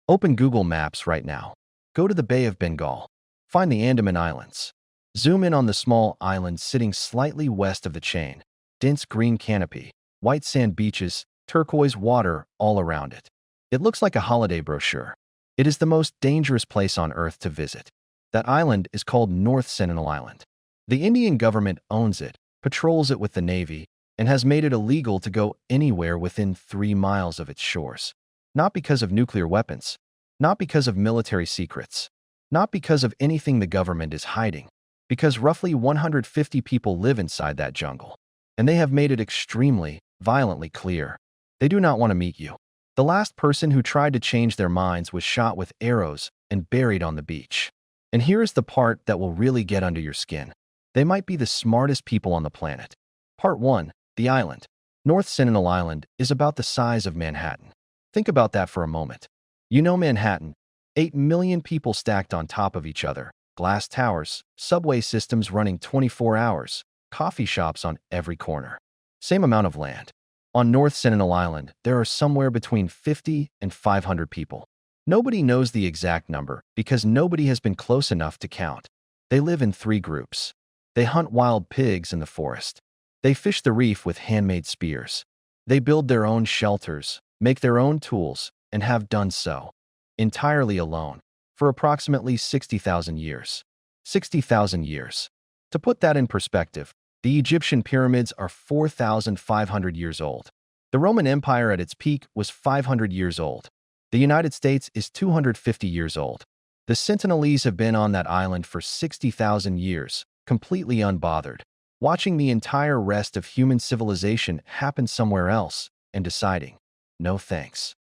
Open Google Maps right now. Go to the Bay of Bengal. Find the Andaman Islands. Zoom in on the small island sitting slightly west of the chain. Dense green canopy, white sand beaches, turquoise water all around it. It looks like a holiday brochure. It is the most dangerous place on Earth to visit. That island is called North Sentinel Island. The Indian government owns it, patrols it with the Navy, and has made it illegal to go anywhere within 3 miles of its shores. Not because of nuclear weapons, not because of military secrets, not because of anything the government is hiding, because roughly 150 people live inside that jungle. And they have made it extremely, violently clear. They do not want to meet you. The last person who tried to change their minds was shot with arrows and buried on the beach. And here is the part that will really get under your skin. They might be the smartest people on the planet. Part 1. The island. North Sentinel Island is about the size of Manhattan. Think about that for a moment. You know Manhattan, 8 million people stacked on top of each other, glass towers, subway systems running 24 hours, coffee shops on every corner. Same amount of land. On North Sentinel Island, there are somewhere between 50 and 500 people. Nobody knows the exact number because nobody has been close enough to count. They live in 3 groups. They hunt wild pigs in the forest. They fish the reef with handmade spears. They build their own shelters, make their own tools, and have done so entirely alone for approximately 60,000 years. 60,000 years. To put that in perspective, the Egyptian pyramids are 4,500 years old. The Roman Empire at its peak was 500 years old. The United States is 250 years old. The Sentinelese have been on that island for 60,000 years, completely unbothered, watching the entire rest of human civilization happen somewhere else and deciding, no thanks.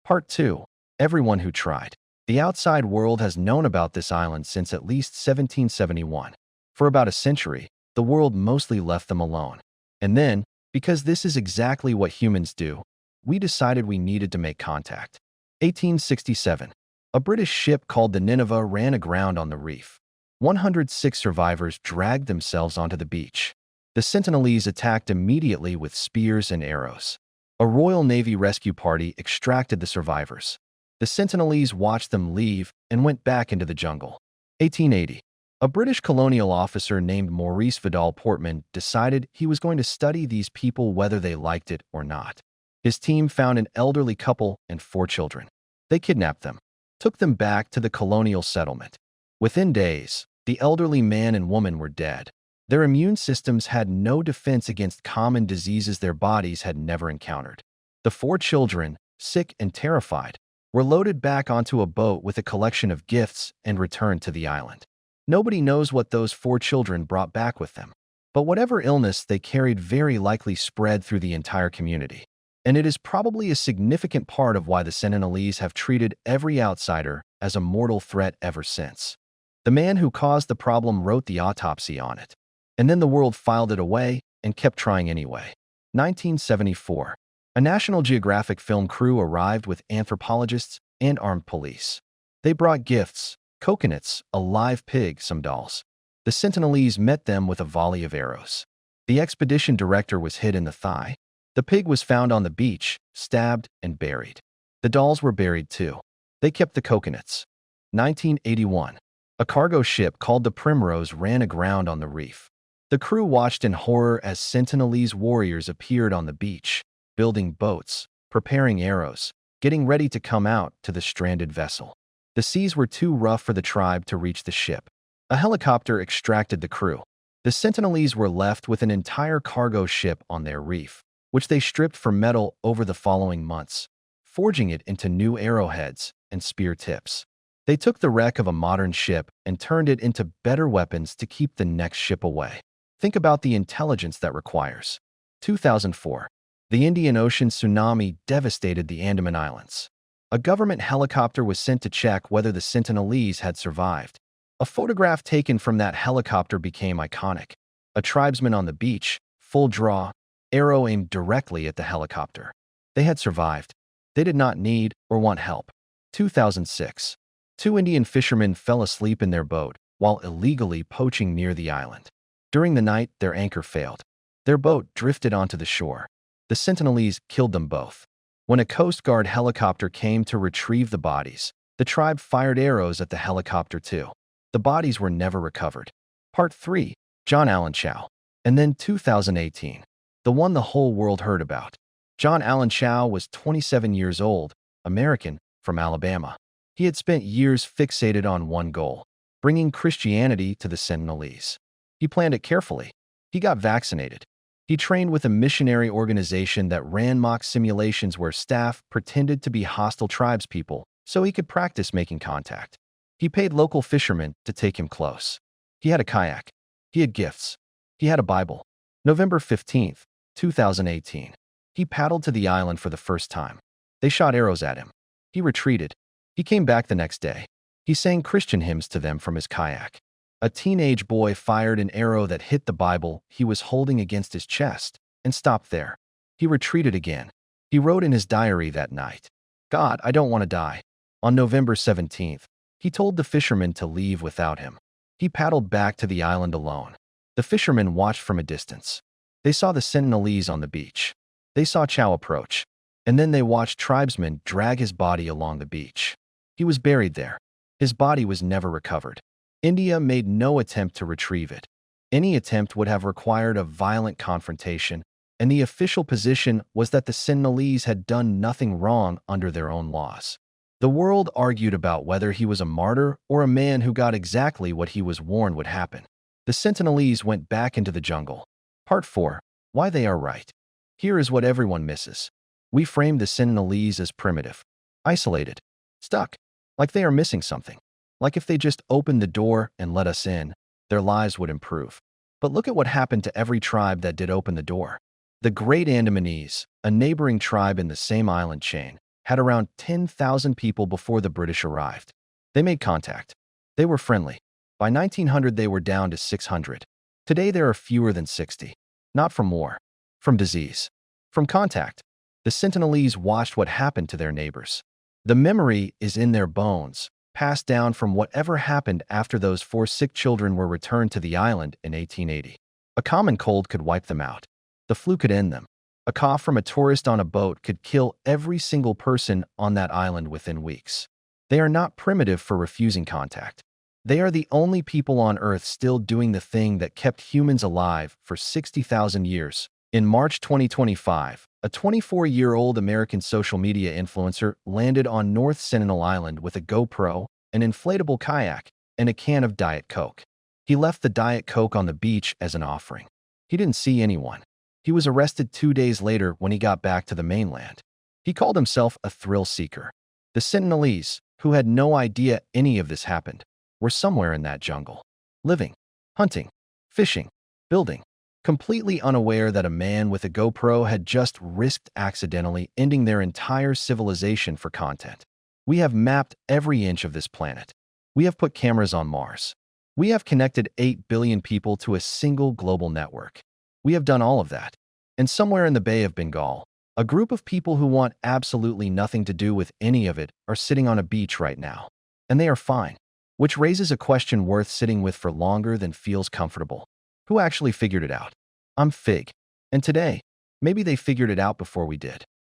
Part 2. Everyone who tried. The outside world has known about this island since at least 1771. For about a century, the world mostly left them alone. And then, because this is exactly what humans do, we decided we needed to make contact. 1867. A British ship called the Nineveh ran aground on the reef. 106 survivors dragged themselves onto the beach. The Sentinelese attacked immediately with spears and arrows. A Royal Navy rescue party extracted the survivors. The Sentinelese watched them leave and went back into the jungle. 1880. A British colonial officer named Maurice Vidal Portman decided he was going to study these people whether they liked it or not. His team found an elderly couple and 4 children. They kidnapped them, took them back to the colonial settlement. Within days, the elderly man and woman were dead. Their immune systems had no defense against common diseases their bodies had never encountered. The 4 children, sick and terrified, were loaded back onto a boat with a collection of gifts and returned to the island. Nobody knows what those 4 children brought back with them. But whatever illness they carried very likely spread through the entire community. And it is probably a significant part of why the Sentinelese have treated every outsider as a mortal threat ever since. The man who caused the problem wrote the autopsy on it. And then the world filed it away and kept trying anyway. 1974. A National Geographic film crew arrived with anthropologists and armed police. They brought gifts, coconuts, a live pig, some dolls. The Sentinelese met them with a volley of arrows. The expedition director was hit in the thigh. The pig was found on the beach, stabbed and buried. The dolls were buried too. They kept the coconuts. 1981. A cargo ship called the Primrose ran aground on the reef. The crew watched in horror as Sentinelese warriors appeared on the beach, building boats, preparing arrows, getting ready to come out to the stranded vessel. The seas were too rough for the tribe to reach the ship. A helicopter extracted the crew. The Sentinelese were left with an entire cargo ship on their reef, which they stripped for metal over the following months, forging it into new arrowheads and spear tips. They took the wreck of a modern ship and turned it into better weapons to keep the next ship away. Think about the intelligence that requires. 2004. The Indian Ocean tsunami devastated the Andaman Islands. A government helicopter was sent to check whether the Sentinelese had survived. A photograph taken from that helicopter became iconic. A tribesman on the beach, full draw, arrow aimed directly at the helicopter. They had survived. They did not need or want help. 2006. 2 Indian fishermen fell asleep in their boat while illegally poaching near the island. During the night, their anchor failed. Their boat drifted onto the shore. The Sentinelese killed them both. When a Coast Guard helicopter came to retrieve the bodies, the tribe fired arrows at the helicopter too. The bodies were never recovered. Part 3. John Allen Chow. And then 2018. The one the whole world heard about. John Allen Chow was 27 years old, American, from Alabama. He had spent years fixated on one goal: bringing Christianity to the Sentinelese. He planned it carefully. He got vaccinated. He trained with a missionary organization that ran mock simulations where staff pretended to be hostile tribespeople so he could practice making contact. He paid local fishermen to take him close. He had a kayak. He had gifts. He had a Bible. November 15th, 2018. He paddled to the island for the first time. They shot arrows at him. He retreated. He came back the next day. He sang Christian hymns to them from his kayak. A teenage boy fired an arrow that hit the Bible he was holding against his chest and stopped there. He retreated again. He wrote in his diary that night, "God, I don't want to die." On November 17th, he told the fishermen to leave without him. He paddled back to the island alone. The fishermen watched from a distance. They saw the Sentinelese on the beach. They saw Chow approach, and then they watched tribesmen drag his body along the beach. He was buried there. His body was never recovered. India made no attempt to retrieve it. Any attempt would have required a violent confrontation, and the official position was that the Sentinelese had done nothing wrong under their own laws. The world argued about whether he was a martyr or a man who got exactly what he was warned would happen. The Sentinelese went back into the jungle. Part 4. Why they are right. Here is what everyone misses. We frame the Sentinelese as primitive, isolated, stuck, like they are missing something. Like if they just opened the door and let us in, their lives would improve. But look at what happened to every tribe that did open the door. The Great Andamanese, a neighboring tribe in the same island chain, had around 10,000 people before the British arrived. They made contact. They were friendly. By 1900, they were down to 600. Today, there are fewer than 60. Not from war, from disease, from contact. The Sentinelese watched what happened to their neighbors. The memory is in their bones, passed down from whatever happened after those 4 sick children were returned to the island in 1880. A common cold could wipe them out. The flu could end them. A cough from a tourist on a boat could kill every single person on that island within weeks. They are not primitive for refusing contact. They are the only people on Earth still doing the thing that kept humans alive for 60,000 years. In March 2025, a 24-year-old American social media influencer landed on North Sentinel Island with a GoPro, an inflatable kayak, and a can of Diet Coke. He left the Diet Coke on the beach as an offering. He didn't see anyone. He was arrested 2 days later when he got back to the mainland. He called himself a thrill seeker. The Sentinelese, who had no idea any of this happened, were somewhere in that jungle, living, hunting, fishing, building, completely unaware that a man with a GoPro had just risked accidentally ending their entire civilization for content. We have mapped every inch of this planet. We have put cameras on Mars. We have connected 8 billion people to a single global network. We have done all of that. And somewhere in the Bay of Bengal, a group of people who want absolutely nothing to do with any of it are sitting on a beach right now. And they are fine. Which raises a question worth sitting with for longer than feels comfortable. Who actually figured it out? I'm Fig. And today, maybe they figured it out before we did.